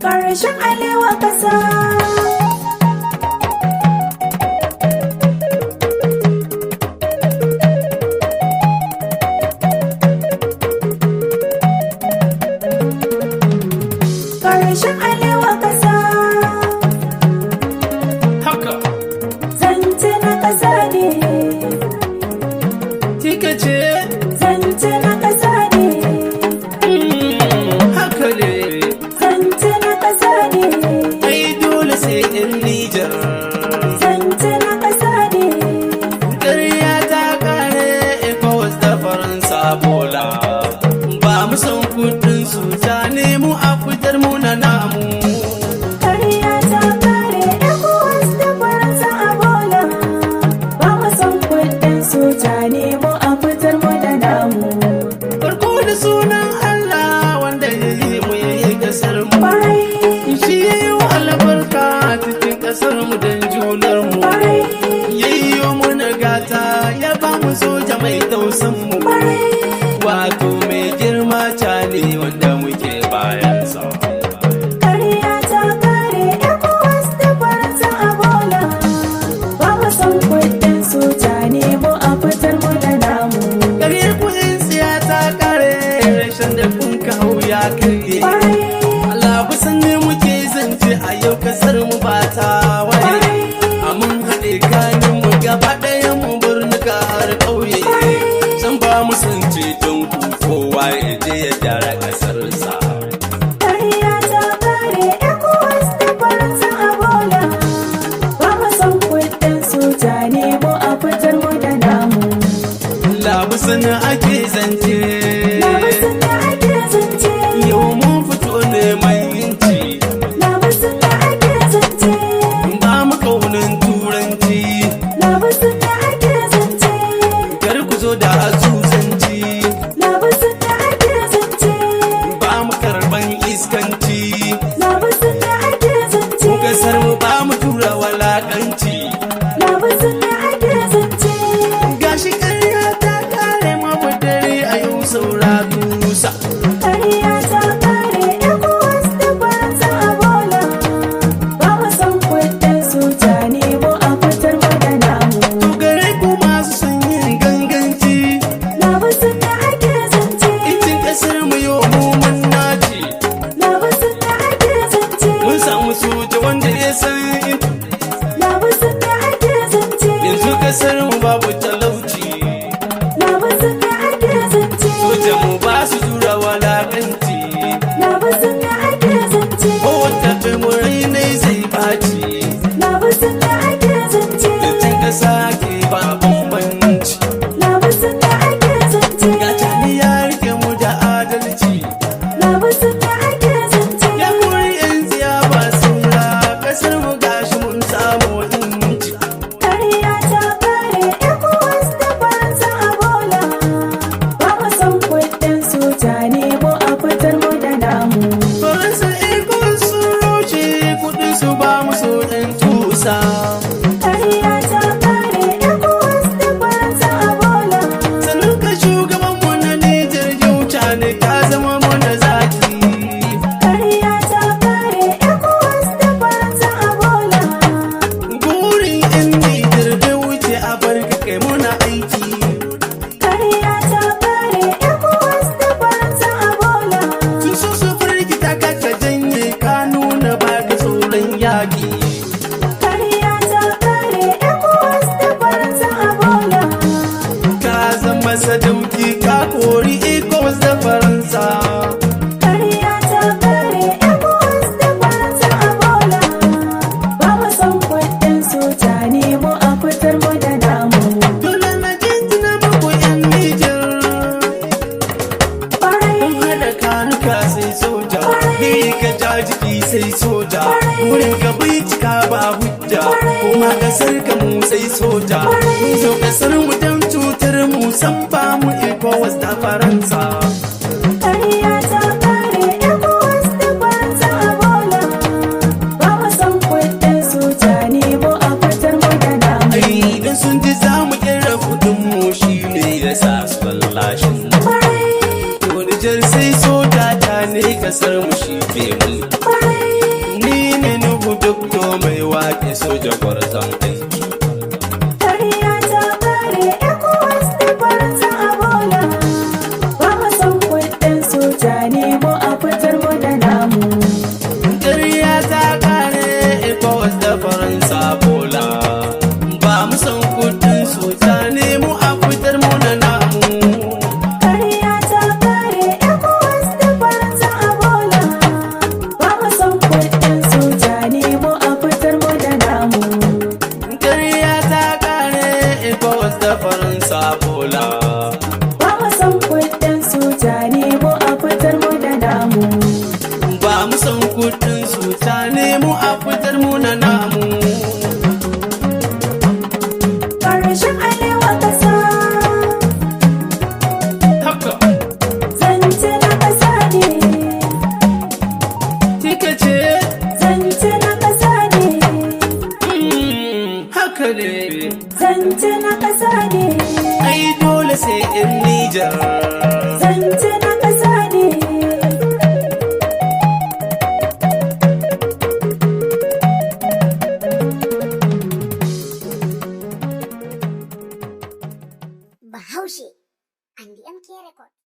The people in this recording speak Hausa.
ƙarshen alewa ƙasa. Ƙarshen alewa ƙasa. Haka. Zance na ƙasa ne. Kika ce? Zance na ƙasa ne. Haka ne. Zance na ƙasa ne. Ai dole sai in Nijar. Zance na ƙasa ne. Ƙarya ta ƙare ECOWAS da Faransa bola. Ba mu san kuɗin su ta nemo a fitar mu na namu. Ƙarya ta ƙare ECOWAS da Faransa a bola. Ba mu son kuɗin soja nemo a fitar mu da namu. Farko da sunan Allah wanda ya yi mu ya yi ƙasar mu. Ƙwarai, Shi ya yi wa albarka cikin ƙasar mu don junar mu. ƙwarai, Ya yi mu gata ya ba mu soja mai tausan mu. ƙwarai. Wato mai girma ne wanda muke bayansa. Ƙarya ta ƙare ECOWAS da Faransa a bola. Ba mu son kuɗin soja nemo a fitar mu da namu. Ƙaryar kuɗin siya ta ƙare rashin da kun kawo ya karye. Ƙwarai, Allah kusan ne muke zance a yau kasar mu ba ta waye. A mun haɗe kanin mu gaba ɗaya mu birnika har ƙauye. San ba mu san ceton ku kowa ya je ya gyara ƙasarsa. ƙarya ta ƙare ECOWAS da Faransa a bola. Ba mu son kuɗin soja nemo a fitar mu da namu. Allah kusan ake zance. Labasin da ake zance. Yau mun fito neman yinci. Labasin da ake zance. Ba mu kaunin turanci. Labasin da ake zance. Kar ku zo da azuzanci. Labasin da ake zance. Ba mu karban iskanci. Labasin da ake zance. Kasar mu ba mu tura walakanci. Labasin da ake zance. Gashi ƙarya ta kare mamu dare a yau saura dusa. Ƙarya ta ƙare ECOWAS da Faransa a bola. Ba mu son kuɗin soja nemo a fitar mu da namu. To gare ku masu son yin ganganci. Labasin da ake zance. Itin kasar mu yau mu mun naci. Labasin da ake zance. Mun samu soja wanda ya san Labasin da ake zance. yanzu kasar mu babu talauci. Labasin da ake zance. Soja mu ba su tura walakanci. Labasin da ake zance. Ko wata femurai ne zai baci. Labasin da ake zance. Itin kasa ke ba bambanci. Labasin da ake zance. Ga jani ya rike mu da adalci. Labasin da ake zance. Ya kori yan tsiya ba saura. Kasar mu gashi mun samu inci. Ƙarya ta ƙare ECOWAS da Faransa a bola. Ba mu son kuɗin soja nemo a fitar mu da namu. Faransa ikon sun roce kudin su ba mu so ɗan tusa. Ƙarya ta ƙare ECOWAS da Faransa a bola. Sannan ka shugaban mu na Nijar yauca ne ka zama mana zaki. Ƙarya ta ƙare ECOWAS da Faransa a bola. Burin yan Nijar bai wuce a bar ka kai muna aiki. Ƙarya ta ƙare ECOWAS da Faransa a bola. Sun so su firgita ka ka janye ka nuna ba ka tsoron yaƙi. Ƙarya ta ƙare ECOWAS da Faransa a bola. Ka zama sadauki ka kori ECOWAS da Faransa. Ƙarya ta ƙare ECOWAS da Faransa a bola. Ba mu son kuɗin soja nemo a fitar mu da namu. Dole na jinjina muku yan Nijar. Ƙwarai, Kun haɗa kanuka sai soja, ni ka ja jiki sai soja. Wurin ka bincika ba hujja, kuma kasar ka mu sai soja. Mun zo kasar mu don cutar mu san ba mu ECOWAS da Faransa. ƙarya ta ƙare ECOWAS da Faransa a bola. Ba mu son kuɗin soja nemo a fitar mu da namu. Ai idan sun ji za mu kira kudin mu shi ne ya sa su lallashin. Ƙwarai, To Nijar sai soja ta ne kasar mu shi ke mulki. ƙwarai. yaƙi soja gwarzon aiki. Ƙarya ta ƙare ECOWAS da Faransa a bola. Ba mu son kuɗin soja ne mu a fitar mu da namu. Ƙarya ta ƙare ECOWAS da Faransa bola. Ba mu son kuɗin soja ne mu a fitar mu da namu. Ƙarya ta ƙare ECOWAS da Faransa a bola. Ba mu son kuɗin soja ne mu a fitar mu da namu. Ƙarya ta ƙare ECOWAS da Faransa bola. Ba mu son kuɗin soja ne mu a fitar mu da namu. Ba mu son kuɗin soja ne mu a fitar mu da namu. Ƙarshen alewa ƙasa. Haka Zance na ƙasa ne. kika ce Zance na ƙasa ne. haka ne. Zance na ƙasa ne. Ai dole sai in Nijar. Zance na ƙasa ne. Bahaushe and the MK Record.